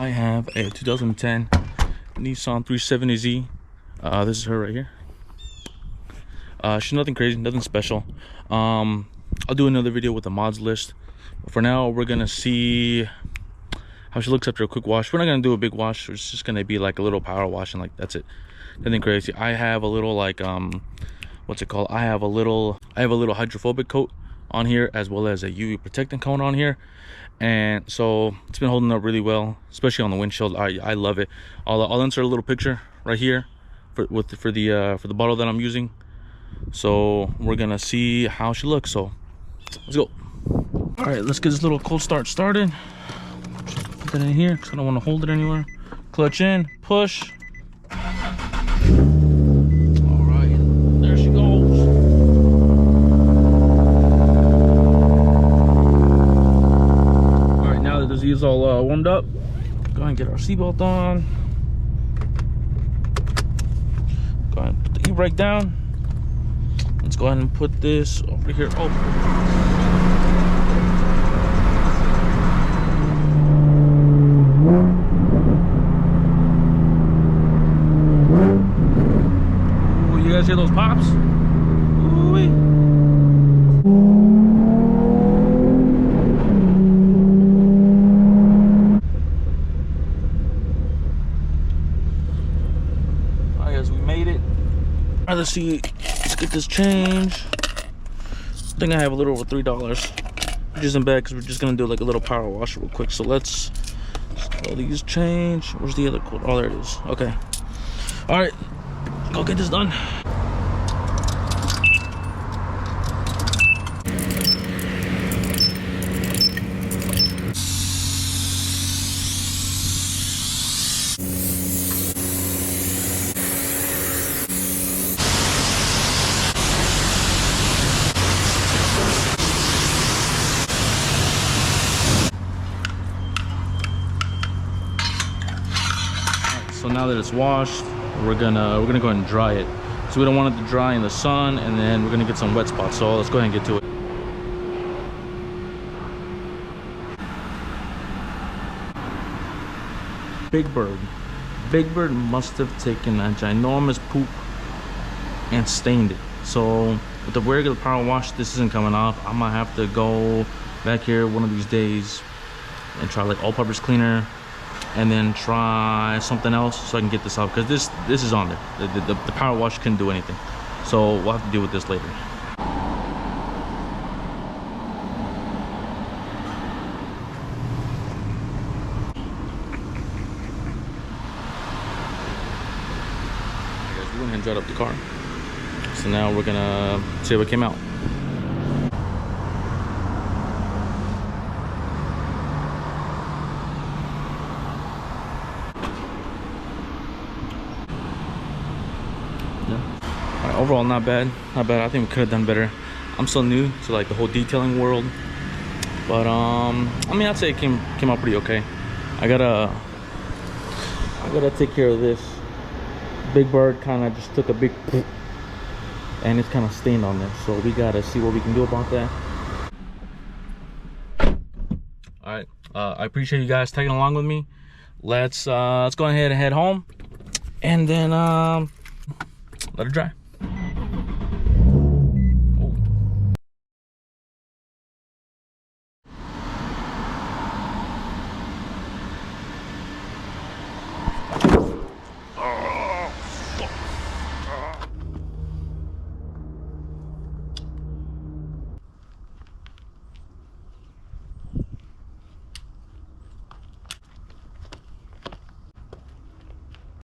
I have a 2010 Nissan 370Z. This is her right here. She's nothing crazy, nothing special. I'll do another video with the mods list. For now, we're gonna see how she looks after a quick wash. We're not gonna do a big wash. It's just gonna be like a little power wash and like that's it. Nothing crazy. I have a little like what's it called? I have a little hydrophobic coat on here, as well as a UV protectant coat on here, and so it's been holding up really well, especially on the windshield. I love it. I'll insert a little picture right here for the bottle that I'm using. So we're gonna see how she looks. So let's go. All right, let's get this little cold start started. Put that in here because I don't want to hold it anywhere. Clutch in, push. All right, there she goes. All right, now that the Z is all warmed up, go ahead and get our seatbelt on. Go ahead and put the e-brake down. Let's go ahead and put this over here. Oh. Ooh, you guys hear those pops? Ooh-wee. Alright guys, we made it. Alright, let's see. Let's get this change. I think I have a little over $3, which isn't bad because we're just gonna do like a little power wash real quick. So let's all these change. Where's the other code? Oh, there it is. Okay. All right, go get this done. So now that it's washed, we're gonna go ahead and dry it. So we don't want it to dry in the sun, and then we're gonna get some wet spots. So let's go ahead and get to it. Big Bird must have taken a ginormous poop and stained it. So with the regular power wash, this isn't coming off. I might have to go back here one of these days and try like all-purpose cleaner, and then try something else so I can get this off, because this is on there. The power wash couldn't do anything, so we'll have to deal with this later. Alright guys, we went ahead and dried up the car, so now we're gonna see what came out. Overall, not bad. I think we could have done better. I'm still new to like the whole detailing world, but I mean, I'd say it came out pretty okay. I gotta take care of this. Big Bird kind of just took a big poop, and it's kind of stained on there, so we gotta see what we can do about that. All right, I appreciate you guys tagging along with me. Let's go ahead and head home, and then let it dry.